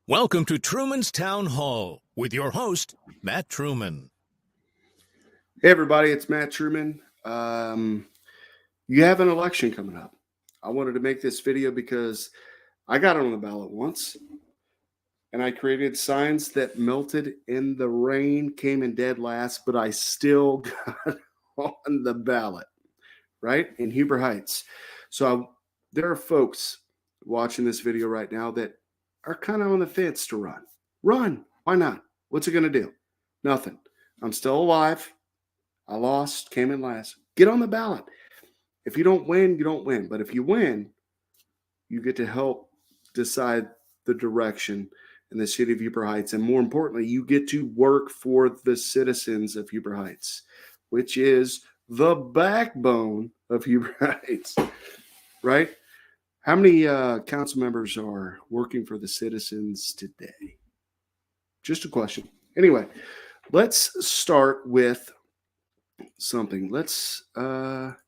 Welcome to Truman's Town Hall with your host, Matt Truman. Hey, everybody, it's Matt Truman. You have an election coming up. I wanted to make this video because I got on the ballot once, and I created signs that melted in the rain, came in dead last, but I still got on the ballot, right, in Huber Heights. So there are folks watching this video right now that are kind of on the fence to run. Run. Why not? What's it going to do? Nothing. I'm still alive. I lost, came in last. Get on the ballot. If you don't win, you don't win. But if you win, you get to help decide the direction in the city of Huber Heights. And more importantly, you get to work for the citizens of Huber Heights, which is the backbone of Huber Heights, right? How many council members are working for the citizens today? Just a question. Anyway, let's start with something. Let's look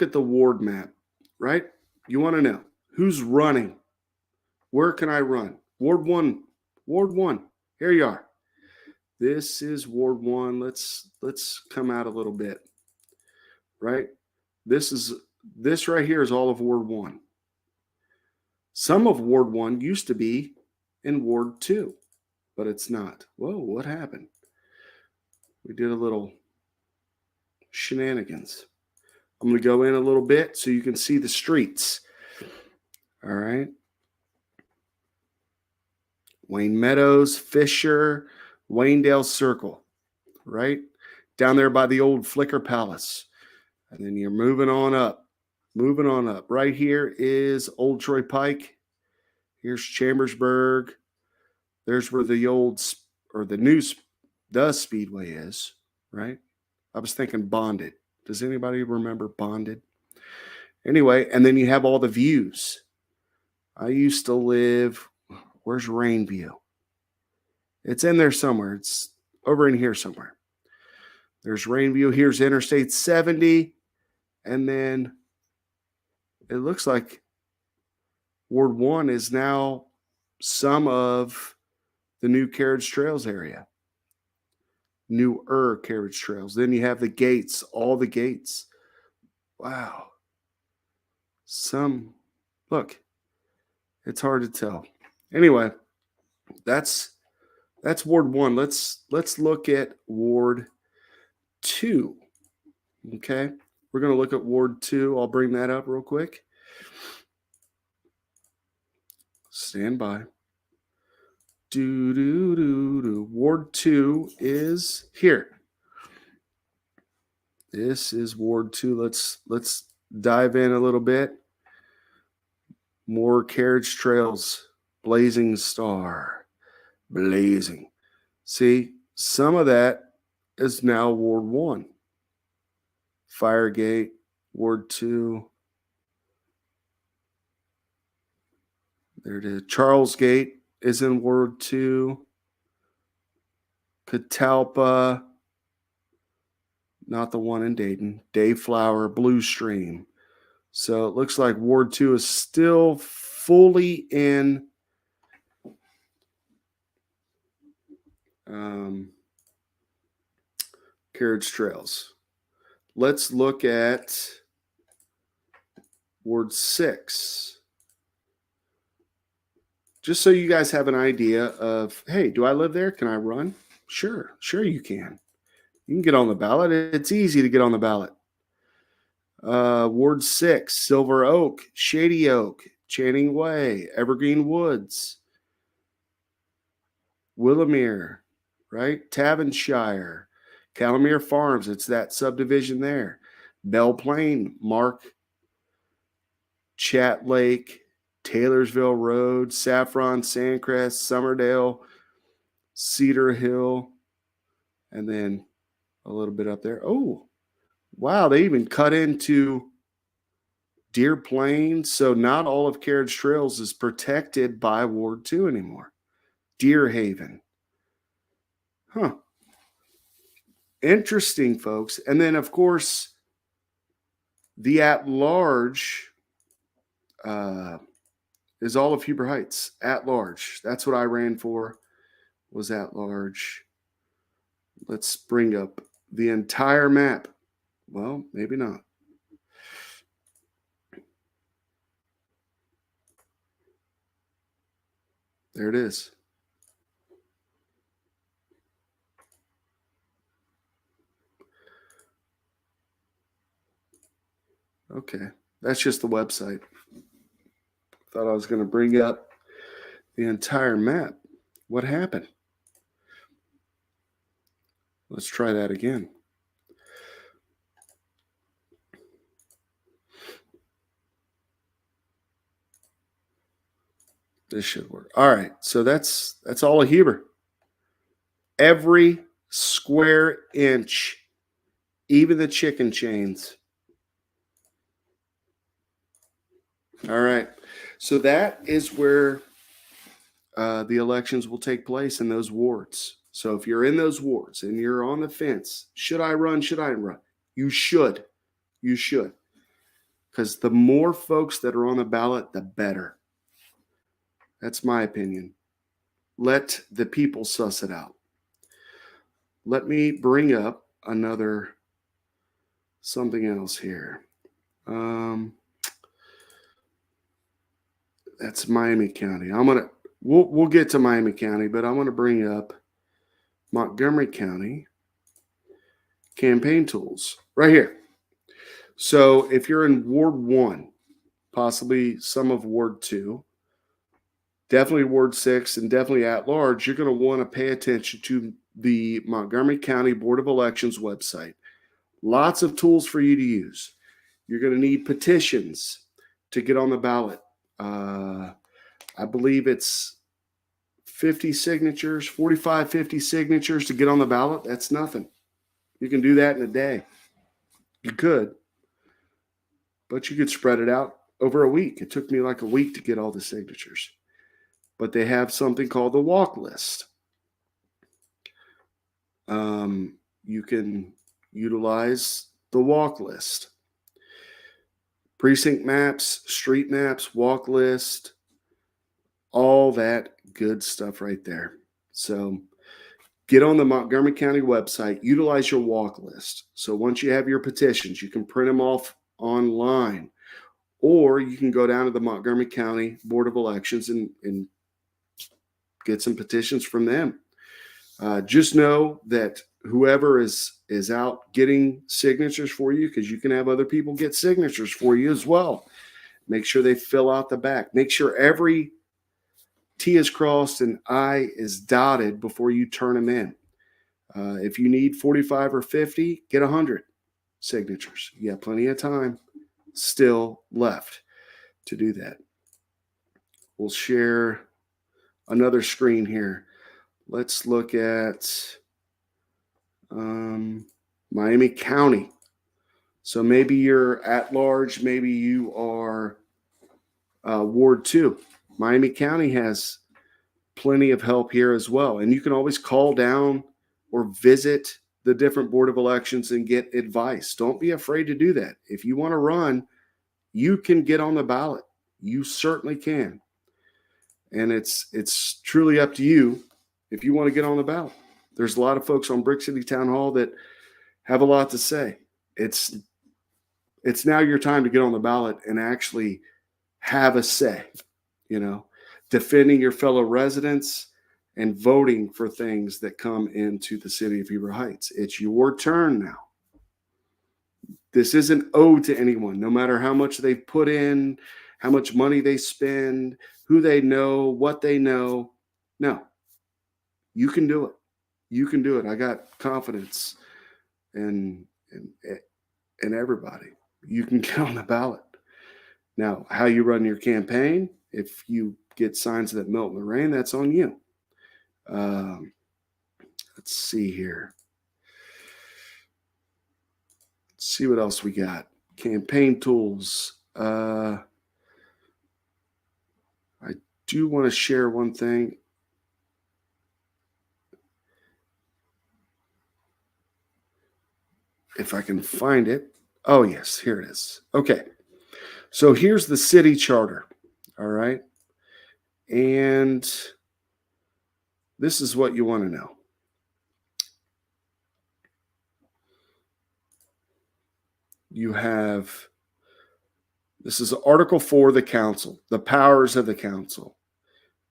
at the ward map, right? You want to know who's running. Where can I run? Ward 1. Ward 1. Here you are. This is Ward 1. Let's come out a little bit, right? This right here is all of Ward 1. Some of Ward 1 used to be in Ward 2, but it's not. Whoa, what happened? We did a little shenanigans. I'm going to go in a little bit so you can see the streets. All right. Wayne Meadows, Fisher, Waynedale Circle, right? Down there by the old Flicker Palace. And then you're moving on up. Right here is Old Troy Pike. Here's Chambersburg. There's where the Speedway is, right? I was thinking Bonded. Does anybody remember Bonded? Anyway, and then you have all the views. I used to live, where's Rainview? It's in there somewhere. It's over in here somewhere. There's Rainview. Here's Interstate 70. And then it looks like Ward 1 is now some of the new Carriage Trails area. Newer Carriage Trails. Then you have the gates, all the gates. Wow. Look, it's hard to tell. Anyway, that's Ward 1. Let's look at Ward 2. Okay. We're going to look at Ward 2. I'll bring that up real quick. Stand by. Ward 2 is here. This is Ward 2. Let's dive in a little bit. More Carriage Trails. Blazing Star. Blazing. See, some of that is now Ward 1. Firegate, Ward 2. There it is. Charles Gate is in Ward 2. Catalpa, not the one in Dayton. Dayflower, Blue Stream. So it looks like Ward 2 is still fully in Carriage Trails. Let's look at Ward 6. Just so you guys have an idea of, hey, do I live there? Can I run? Sure you can. You can get on the ballot. It's easy to get on the ballot. Ward 6, Silver Oak, Shady Oak, Channing Way, Evergreen Woods, Willamere, right? Tavenshire, Calamere Farms, it's that subdivision there. Belle Plaine, Mark, Chat Lake, Taylorsville Road, Saffron, Sandcrest, Summerdale, Cedar Hill, and then a little bit up there. Oh, wow, they even cut into Deer Plain. So not all of Carriage Trails is protected by Ward 2 anymore. Deer Haven. Huh. Interesting, folks. And then, of course, the at-large is all of Heber Heights at large. That's what I ran for, was at large. Let's bring up the entire map. Well, maybe not. There it is. Okay, that's just the website. Thought I was going to bring up the entire map. What happened? Let's try that again. This should work. All right, so that's all of Heber. Every square inch, even the chicken chains. All right, so that is where the elections will take place, in those wards. So if you're in those wards and you're on the fence, should I run? Should I run? You should. You should. Because the more folks that are on the ballot, the better. That's my opinion. Let the people suss it out. Let me bring up something else here. That's Miami County. We'll get to Miami County, but I'm going to bring up Montgomery County campaign tools right here. So if you're in Ward 1, possibly some of Ward 2, definitely Ward 6, and definitely at large, you're going to want to pay attention to the Montgomery County Board of Elections website. Lots of tools for you to use. You're going to need petitions to get on the ballot. I believe it's 50 signatures, 45, 50 signatures to get on the ballot. That's nothing. You can do that in a day. You could, but you could spread it out over a week. It took me like a week to get all the signatures. But they have something called the walk list. You can utilize the walk list. Precinct maps, street maps, walk list, all that good stuff right there. So get on the Montgomery County website, utilize your walk list. So once you have your petitions, you can print them off online, or you can go down to the Montgomery County Board of Elections and get some petitions from them. Just know that whoever is out getting signatures for you, because you can have other people get signatures for you as well. Make sure they fill out the back. Make sure every T is crossed and I is dotted before you turn them in. If you need 45 or 50, get 100 signatures. You have plenty of time still left to do that. We'll share another screen here. Let's look at Miami County. So maybe you're at large, maybe you are Ward 2. Miami County has plenty of help here as well. And you can always call down or visit the different Board of Elections and get advice. Don't be afraid to do that. If you want to run, you can get on the ballot. You certainly can. And it's truly up to you if you want to get on the ballot. There's a lot of folks on Brick City Town Hall that have a lot to say. It's now your time to get on the ballot and actually have a say, defending your fellow residents and voting for things that come into the city of Heber Heights. It's your turn now. This isn't owed to anyone, no matter how much they've put in, how much money they spend, who they know, what they know. No, you can do it. You can do it. I got confidence in everybody. You can get on the ballot. Now, how you run your campaign, if you get signs that melt in the rain, that's on you. Let's see here. Let's see what else we got. Campaign tools. I do want to share one thing. If I can find it. Oh, yes, here it is. Okay. So here's the city charter. All right. And this is what you want to know. You have, this is Article 4 of the council, the powers of the council,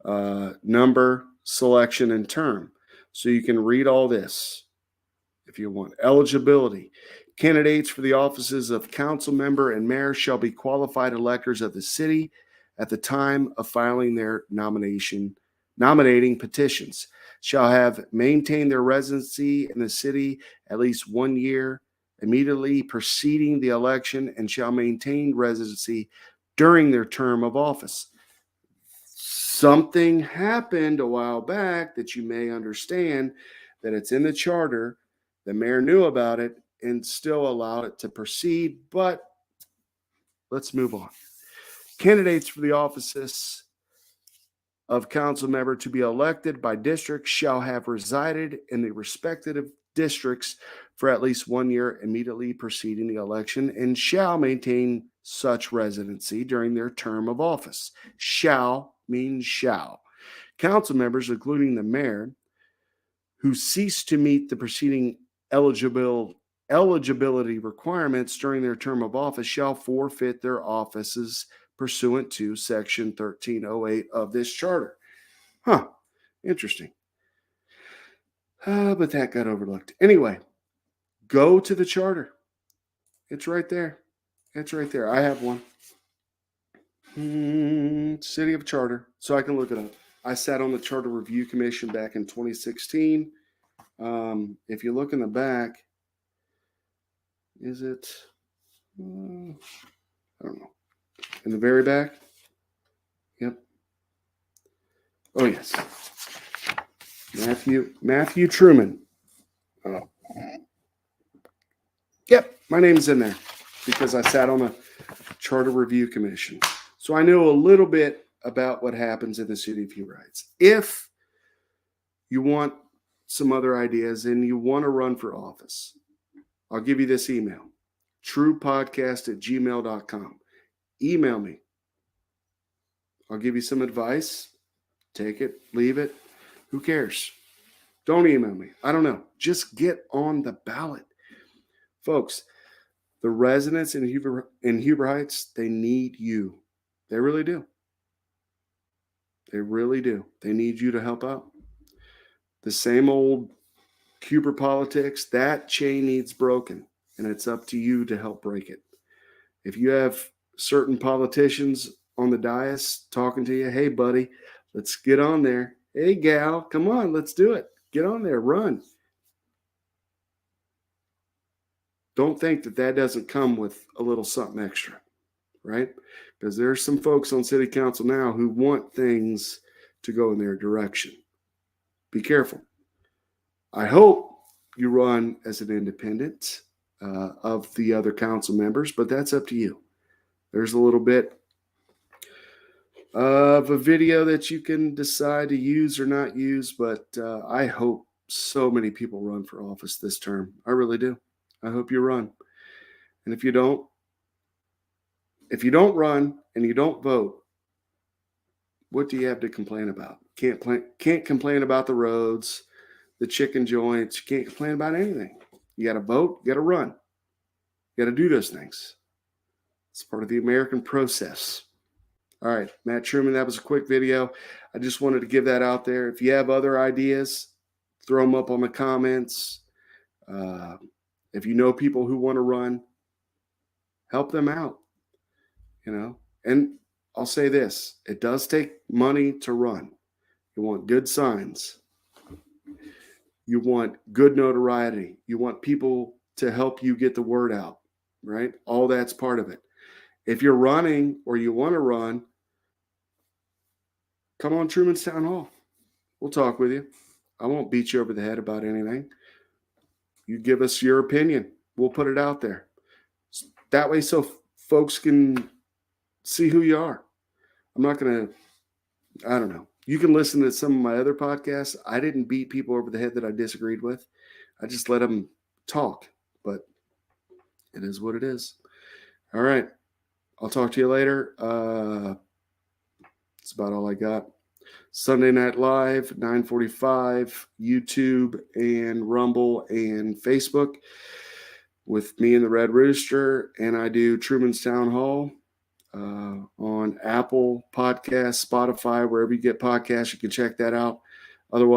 number, selection, and term. So you can read all this if you want. Eligibility. Candidates for the offices of council member and mayor shall be qualified electors of the city at the time of filing their nominating petitions, shall have maintained their residency in the city at least 1 year immediately preceding the election, and shall maintain residency during their term of office. Something happened a while back that you may understand that it's in the charter. The mayor knew about it and still allowed it to proceed, but let's move on. Candidates for the offices of council member to be elected by district shall have resided in the respective districts for at least 1 year immediately preceding the election, and shall maintain such residency during their term of office. Shall means shall. Council members, including the mayor, who cease to meet the preceding eligibility requirements during their term of office shall forfeit their offices pursuant to Section 1308 of this charter. Interesting. But that got overlooked. Anyway, go to the charter. It's right there. It's right there. I have one. City of Charter, so I can look it up. I sat on the Charter Review Commission back in 2016. If you look in the back, is it? I don't know. In the very back? Yep. Oh, yes. Matthew Truman. Oh. Yep, my name's in there because I sat on the Charter Review Commission. So I know a little bit about what happens in the city of Huber Heights. If you want some other ideas and you want to run for office, I'll give you this email, truepodcast@gmail.com. Email me. I'll give you some advice. Take it, leave it. Who cares? Don't email me. I don't know. Just get on the ballot. Folks, the residents in Huber Heights, they need you. They really do. They really do. They need you to help out. The same old Huber politics, that chain needs broken, and it's up to you to help break it. If you have certain politicians on the dais talking to you, hey, buddy, let's get on there. Hey, gal, come on, let's do it. Get on there, run. Don't think that doesn't come with a little something extra, right? Because there's some folks on city council now who want things to go in their direction. Be careful. I hope you run as an independent of the other council members, but that's up to you. There's a little bit of a video that you can decide to use or not use, but I hope so many people run for office this term. I really do. I hope you run. And if you don't run and you don't vote, what do you have to complain about? Can't complain about the roads, the chicken joints. You can't complain about anything. You got to vote. You got to run. You got to do those things. It's part of the American process. All right, Matt Truman, that was a quick video. I just wanted to give that out there. If you have other ideas, throw them up on the comments. If you know people who want to run, help them out. And I'll say this, it does take money to run. You want good signs. You want good notoriety. You want people to help you get the word out, right? All that's part of it. If you're running or you want to run, come on Truman's Town Hall. We'll talk with you. I won't beat you over the head about anything. You give us your opinion. We'll put it out there. That way so folks can see who you are. I'm not going to, I don't know. You can listen to some of my other podcasts. I didn't beat people over the head that I disagreed with. I just let them talk, but it is what it is. All right. I'll talk to you later. That's about all I got. Sunday Night Live, 9:45, YouTube and Rumble and Facebook with me and the Red Rooster. And I do Truman's Town Hall on Apple Podcasts, Spotify, wherever you get podcasts. You can check that out. Otherwise,